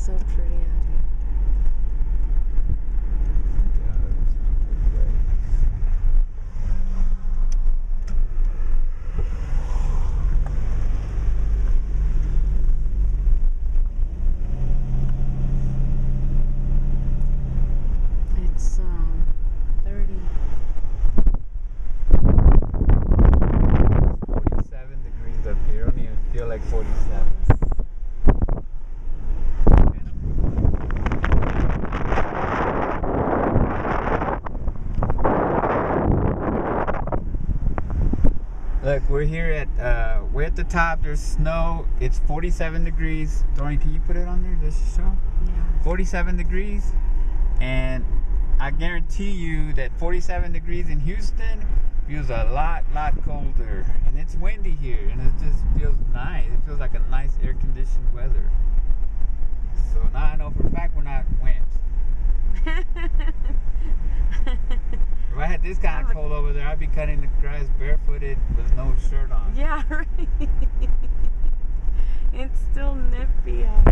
so pretty out here. It's 30. 47 degrees up here. I don't even feel like 47. Look, we're here at we're at the top. There's snow. It's 47 degrees. Dorian, can you put it on there? Does it show? Yeah. 47 degrees, and I guarantee you that 47 degrees in Houston feels a lot colder, and it's windy here, and it just feels nice. It feels like a nice air-conditioned weather. So now I know for a fact we're not wet. If I had this kind of cold over there, I'd be cutting the grass barefooted with no shirt on. Yeah, right. It's still nippy out.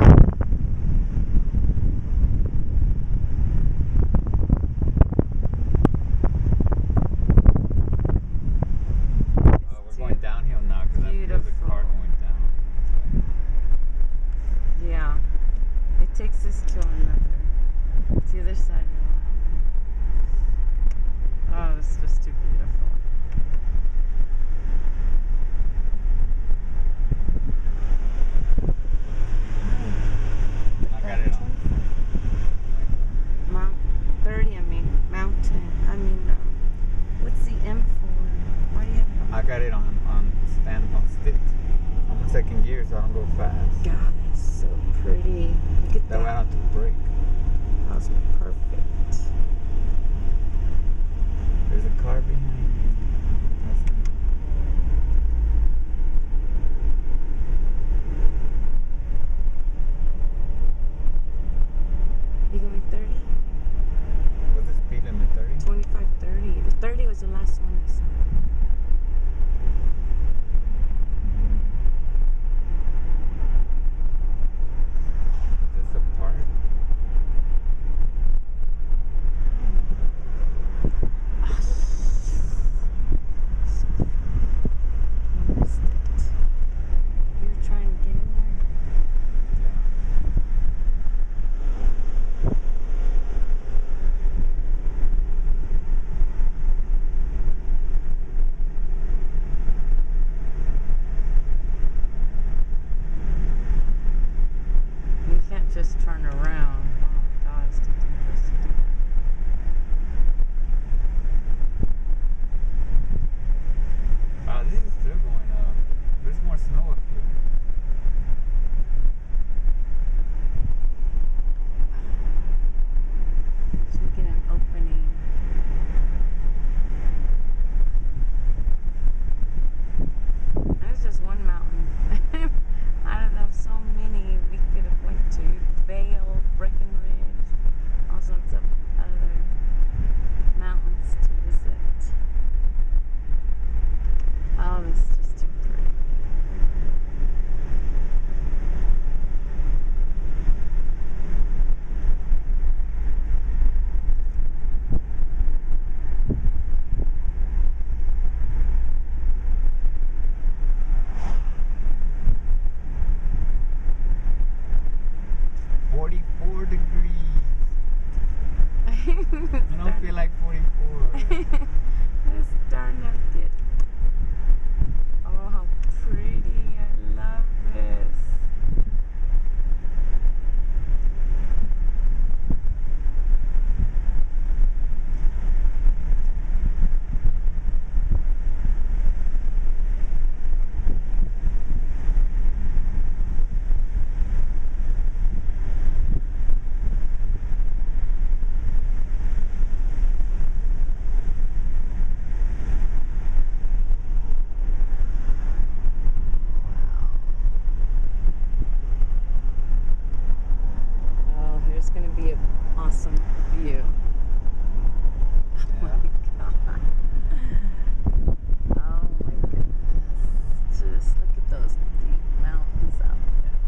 We're going downhill now because there's a car going down. Yeah. It takes us to the other side of the mountain. Oh, it's just too beautiful. I got it on. Mount 30, mountain. What's the M for? Why do you have I got it on stick. I'm in second gear, so I don't go fast. God, that's so pretty. Look at That way I don't have to brake. That was perfect. There's a car behind me. You going 30? What's the speed limit? 30? 25, 30. 30 was the last one I saw. Is this a park? Missed it. You were trying to get in there? You can't just turn around. Oh my God, it's too dangerous to do that. Wow, this is still going up. There's more snow up here. Let's look at an opening. There's just one mountain. Out of so many we could have went to. Vale, Breckenridge, all sorts of other mountains to visit. Oh, this is just too pretty. I don't feel like 44. It's starting to get. Oh, how pretty. I love this. It's going to be an awesome view. Oh my God. Oh my goodness. Just look at those deep mountains out there.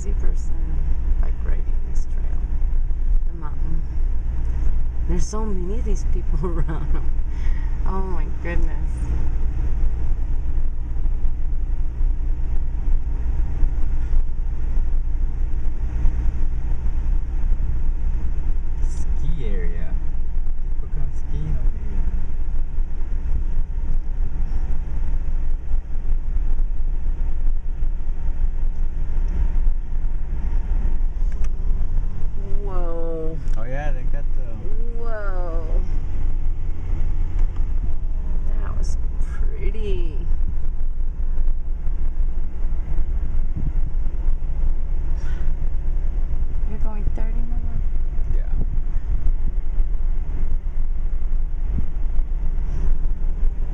crazy person bike riding this trail, the mountain. There's so many of these people around. Oh my goodness. Ski area. People come skiing over here. Whoa. Oh yeah, they got the. Whoa. That was pretty. You're going 30 minutes? Yeah.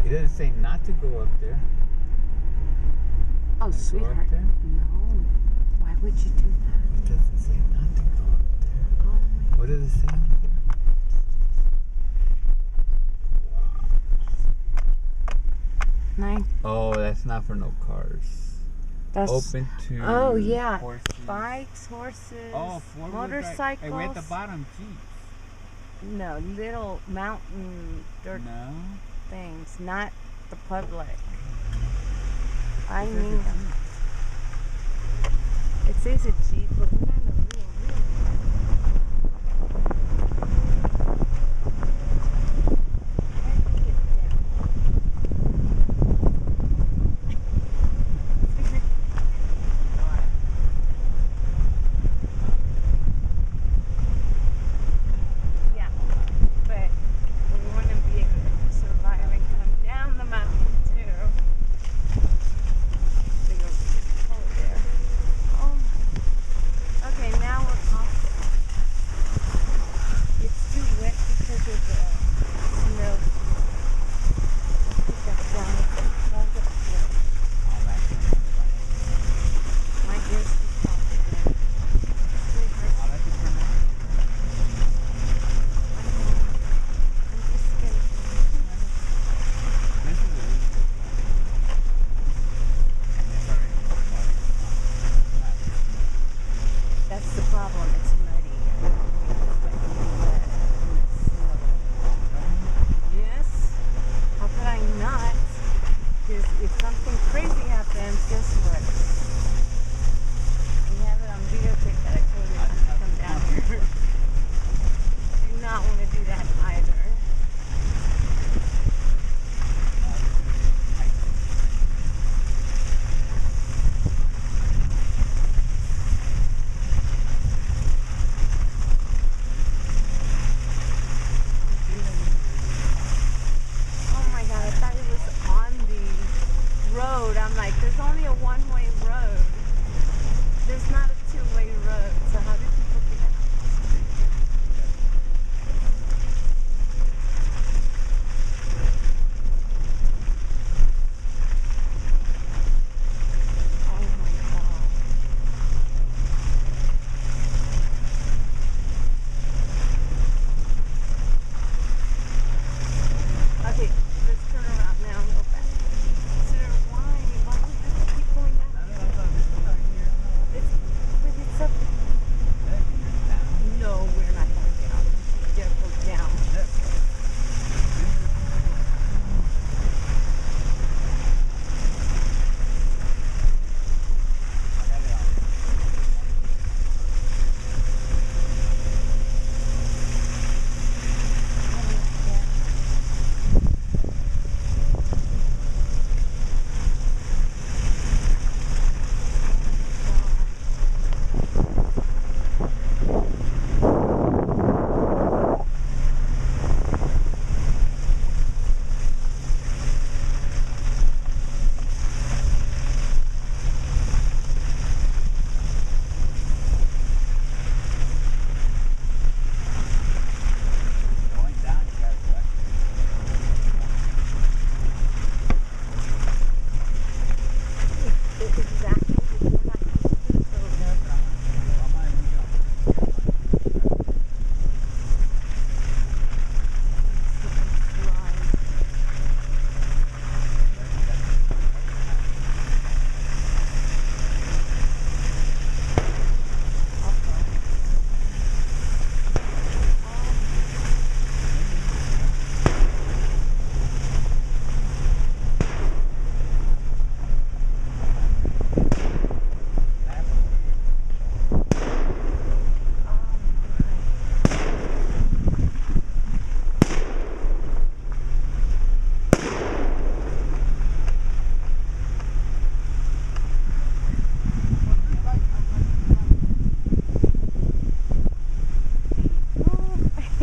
It doesn't say not to go up there. Oh, Wanna go sweetheart. up there? No. Why would you do that? It doesn't say not to go up there. Oh my. What does it say on there? Nine. Oh, that's not for no cars. That's Open to. Oh yeah. Horses. Bikes, horses, Oh, four-wheel drive. motorcycles. Hey, we're at the bottom. Jeeps. No, little mountain dirt No. things, not the public. I It says mean, a it says a Jeep, but we're not in a real. Yeah, but we want to be able to survive and come down the mountain too. Big old hole there. Oh my. Okay, now we're off. It's too wet because of the snow. Put that down. All that. My ears just popped again. All that to turn on. I'm just getting. This is a really good. And it's already muddy. That's the problem. It's muddy. It's like wet in the snow. Yes. How could I not? Because if something crazy happens, guess what? We have it on videotape that I told you not to come down here. Do not want to do that either. Oh my god, I thought it was on the road. I'm like, there's only a one-way road. There's not a two-way road. So how do people get out? Oh my god. Okay, let's turn around now and go back. Sir, why? Why do we have to keep going back? It's, but it's up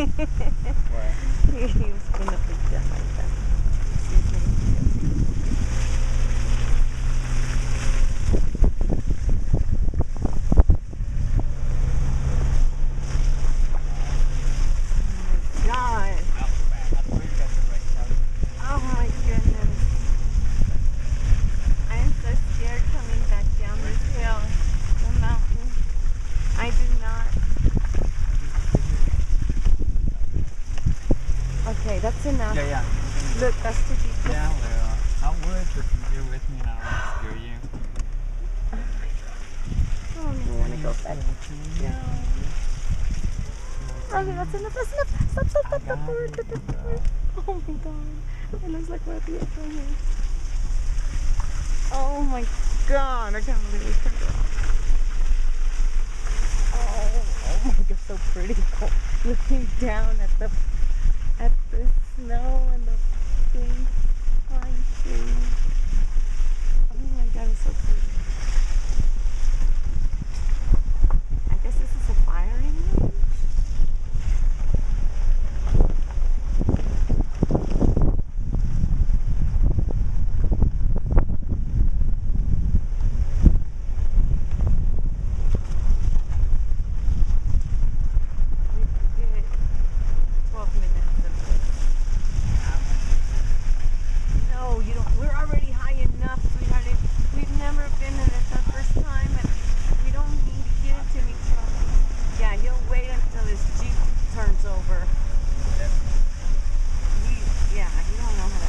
What? He was gonna pick that like that. Excuse me. God. Outback. I swear you got the right color. Oh my goodness. I am so scared coming back down this hill, the mountain. I do not. Okay, that's enough. Yeah. Look, that's too deep. Yeah, well, I would, but you're with me and I don't want to scare you. Oh, I want to go back. Okay, that's enough. That's enough. Stop. Oh my God. It looks like we're at the edge right here. Oh my God. I can't believe we turned around. Oh my God, so pretty. Looking down at the snow and the big pine trees. Oh my God, it's so pretty. I guess this is a firing range. We did 12 minutes of this. No, you don't. We're already high enough, sweetheart. We've never been in it the first time, and we don't need to get into any trouble. Yeah, he'll wait until his Jeep turns over. Yeah, he don't know how to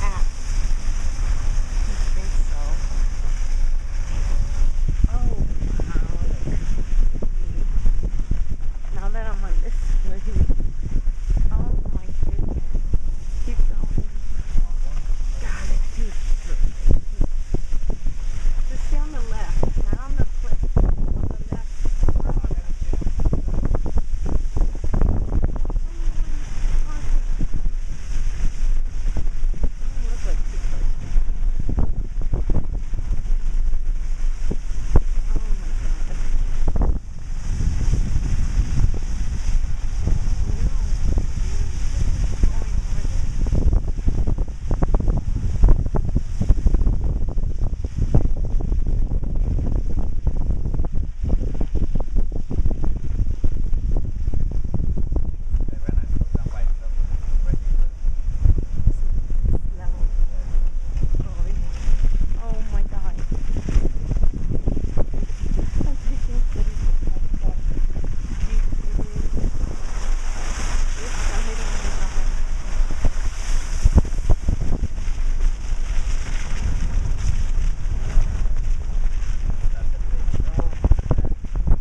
act. I think so. Oh, wow. Now that I'm on this way. Oh my goodness. Keep going. God, it's too straight. Just stay on the left, not on the cliff. On the left. Look like too close. Oh my God. Oh my God. I'm taking photos of my phone. It's hitting me behind.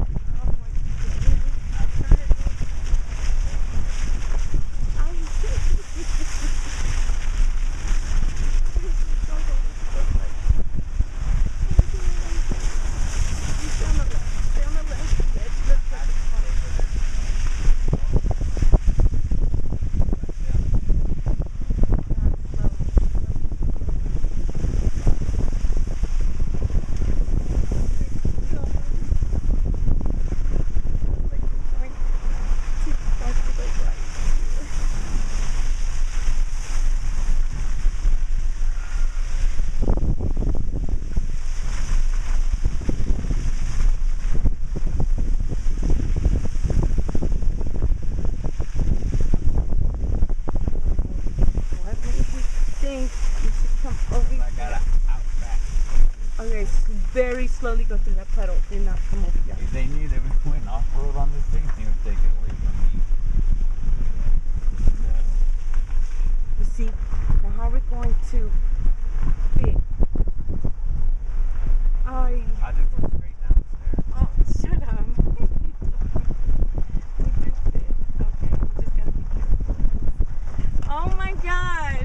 Oh my goodness. Stay on the left. Stay on the left. Yes, look at the phone. What made you think you should come over I here? got an Outback. Okay, very slowly go through that puddle. Do not come over here. If they knew that we went off-road on this thing, they would take it away from me. You see, now how are we going to fit? I just go straight downstairs. Oh, shut up. We do fit. Okay, we just gotta be careful. Oh my God.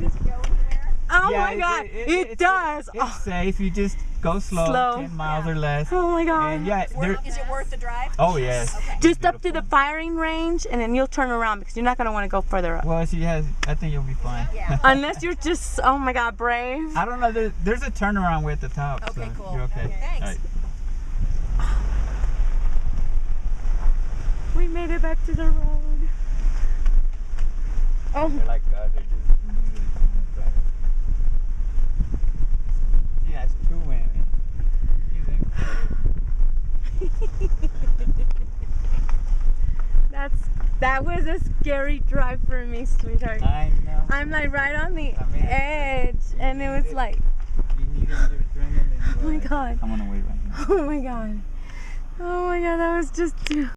Oh Yeah, my God. It does. It's safe. You just go slow. 10 miles or less. Oh my God. And yeah, Is it worth the drive? oh yes. Okay. Just up to the firing range, and then you'll turn around because you're not gonna want to go further up. Well, she has. I think you'll be fine. Yeah. Unless you're just, oh my God, brave. I don't know. There's a turnaround way at the top. Okay, so cool. You're okay. Thanks. All right. We made it back to the road. Oh. They're like us. They're just immediately gonna drive. Yeah, it's two women. You think? That was a scary drive for me, sweetheart. I know. I'm like right on the I mean, edge, and it was like, you needed your adrenaline. oh my god. I'm gonna wait right here. Oh my god. Oh my god, that was just too.